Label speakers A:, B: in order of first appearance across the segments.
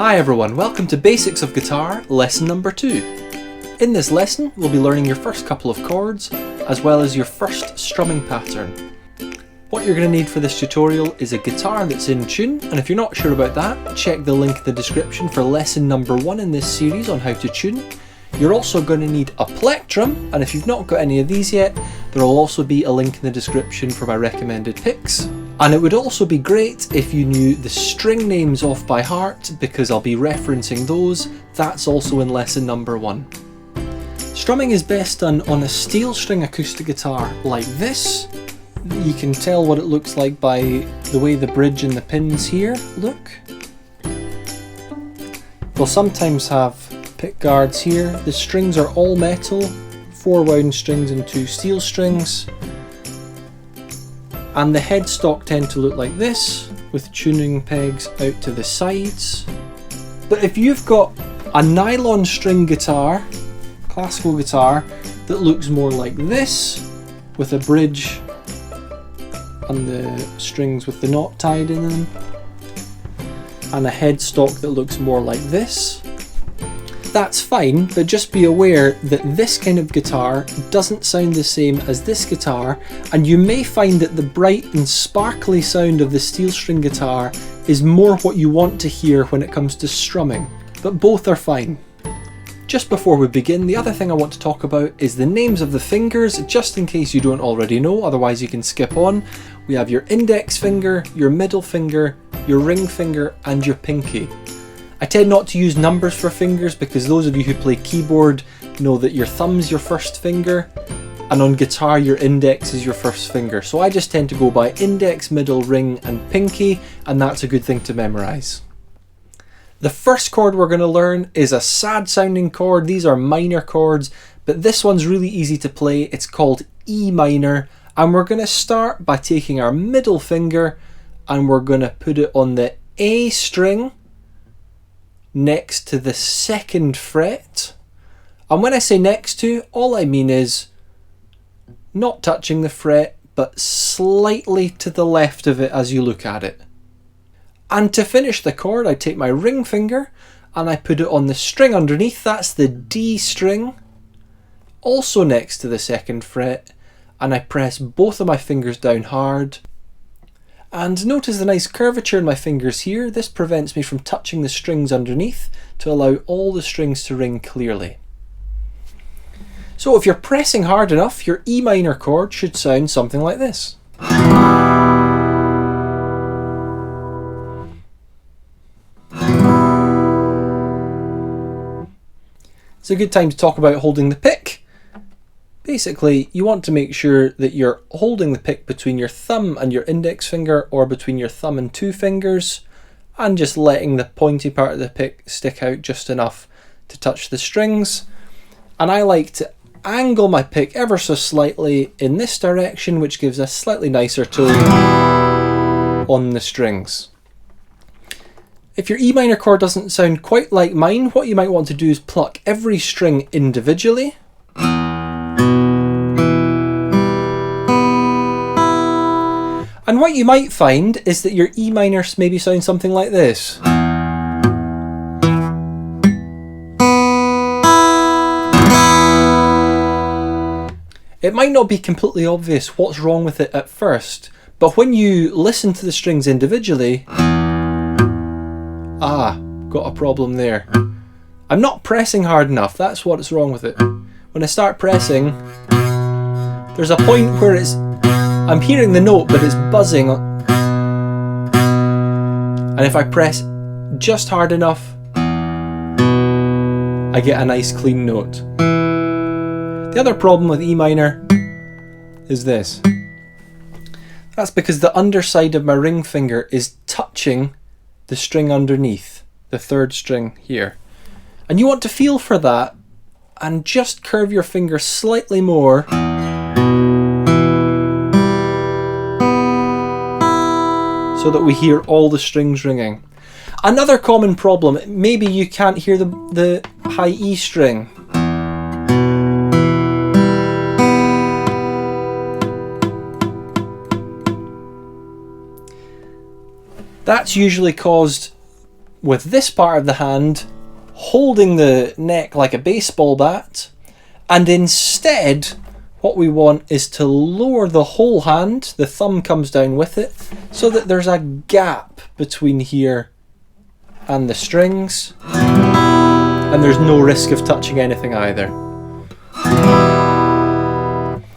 A: Hi everyone, welcome to Basics of Guitar, lesson number 2. In this lesson, we'll be learning your first couple of chords, as well as your first strumming pattern. What you're going to need for this tutorial is a guitar that's in tune, and if you're not sure about that, check the link in the description for lesson number 1 in this series on how to tune. You're also going to need a plectrum, and if you've not got any of these yet, there will also be a link in the description for my recommended picks. And it would also be great if you knew the string names off by heart, because I'll be referencing those. That's also in lesson number 1. Strumming is best done on a steel string acoustic guitar like this. You can tell what it looks like by the way the bridge and the pins here look. They'll sometimes have pick guards here. The strings are all metal, 4 wound strings and 2 steel strings. And the headstock tend to look like this, with tuning pegs out to the sides. But if you've got a nylon string guitar, classical guitar, that looks more like this, with a bridge and the strings with the knot tied in them, and a headstock that looks more like this, that's fine, but just be aware that this kind of guitar doesn't sound the same as this guitar, and you may find that the bright and sparkly sound of the steel string guitar is more what you want to hear when it comes to strumming, but both are fine. Just before we begin, the other thing I want to talk about is the names of the fingers, just in case you don't already know, otherwise you can skip on. We have your index finger, your middle finger, your ring finger, and your pinky. I tend not to use numbers for fingers because those of you who play keyboard know that your thumb's your first finger, and on guitar your index is your first finger. So I just tend to go by index, middle, ring, and pinky, and that's a good thing to memorize. The first chord we're going to learn is a sad sounding chord. These are minor chords, but this one's really easy to play. It's called E minor, and we're going to start by taking our middle finger and we're going to put it on the A string next to the 2nd fret. And when I say next to, all I mean is not touching the fret, but slightly to the left of it as you look at it. And to finish the chord, I take my ring finger and I put it on the string underneath. That's the D string, also next to the 2nd fret, and I press both of my fingers down hard. And notice the nice curvature in my fingers here. This prevents me from touching the strings underneath to allow all the strings to ring clearly. So if you're pressing hard enough, your E minor chord should sound something like this. It's a good time to talk about holding the pick. Basically, you want to make sure that you're holding the pick between your thumb and your index finger, or between your thumb and 2 fingers, and just letting the pointy part of the pick stick out just enough to touch the strings. And I like to angle my pick ever so slightly in this direction, which gives a slightly nicer tone on the strings. If your E minor chord doesn't sound quite like mine, what you might want to do is pluck every string individually. And what you might find is that your E minor maybe sounds something like this. It might not be completely obvious what's wrong with it at first, but when you listen to the strings individually, got a problem there. I'm not pressing hard enough, that's what's wrong with it. When I start pressing, there's a point where I'm hearing the note, but it's buzzing. And if I press just hard enough, I get a nice clean note. The other problem with E minor is this. That's because the underside of my ring finger is touching the string underneath, the 3rd string here. And you want to feel for that and just curve your finger slightly more so that we hear all the strings ringing. Another common problem, maybe you can't hear the high E string. That's usually caused with this part of the hand holding the neck like a baseball bat, and instead what we want is to lower the whole hand, the thumb comes down with it, so that there's a gap between here and the strings, and there's no risk of touching anything either.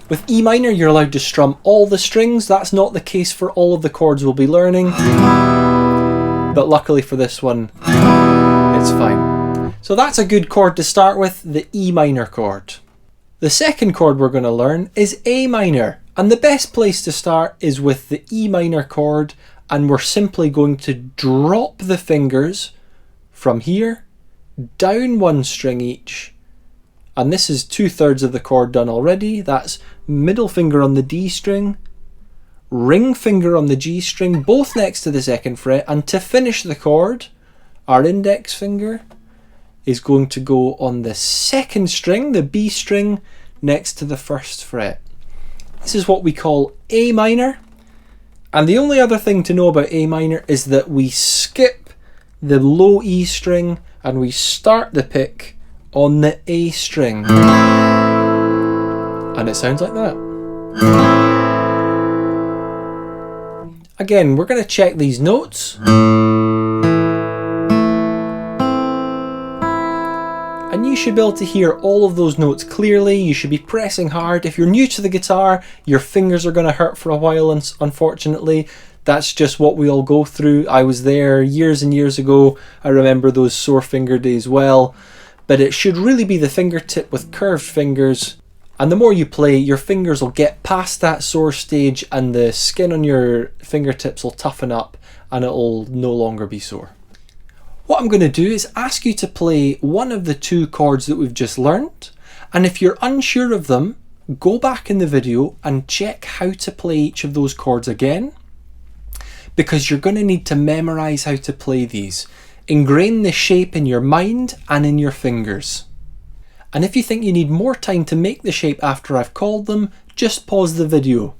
A: With E minor, you're allowed to strum all the strings. That's not the case for all of the chords we'll be learning, but luckily for this one, it's fine. So that's a good chord to start with, the E minor chord. The second chord we're going to learn is A minor, and the best place to start is with the E minor chord, and we're simply going to drop the fingers from here, down one string each, and this is 2/3 of the chord done already. That's middle finger on the D string, ring finger on the G string, both next to the second fret, and to finish the chord, our index finger is going to go on the second string, the B string, next to the first fret. This is what we call A minor, and the only other thing to know about A minor is that we skip the low E string and we start the pick on the A string, and it sounds like that. Again, we're going to check these notes, and you should be able to hear all of those notes clearly. You should be pressing hard. If you're new to the guitar, your fingers are going to hurt for a while, and unfortunately that's just what we all go through. I was there years and years ago. I remember those sore finger days well. But it should really be the fingertip with curved fingers, and the more you play, your fingers will get past that sore stage and the skin on your fingertips will toughen up and it'll no longer be sore. What I'm going to do is ask you to play one of the two chords that we've just learned, and if you're unsure of them, go back in the video and check how to play each of those chords again, because you're going to need to memorize how to play these. Ingrain the shape in your mind and in your fingers. And if you think you need more time to make the shape after I've called them, just pause the video.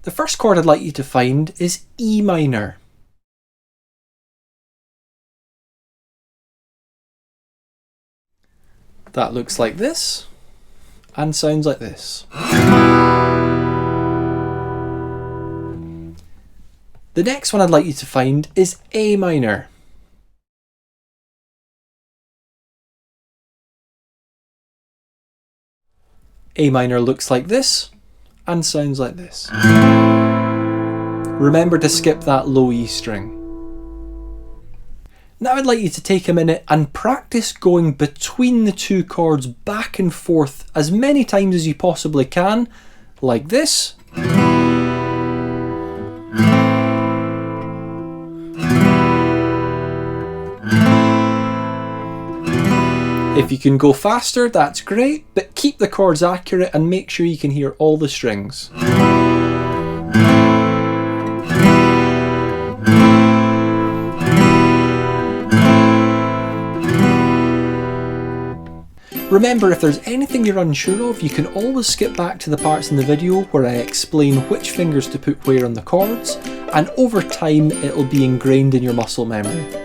A: The first chord I'd like you to find is E minor. That looks like this and sounds like this. The next one I'd like you to find is A minor. A minor looks like this and sounds like this. Remember to skip that low E string. Now I'd like you to take a minute and practice going between the two chords back and forth as many times as you possibly can, like this. If you can go faster, that's great, but keep the chords accurate and make sure you can hear all the strings. Remember, if there's anything you're unsure of, you can always skip back to the parts in the video where I explain which fingers to put where on the chords, and over time it'll be ingrained in your muscle memory.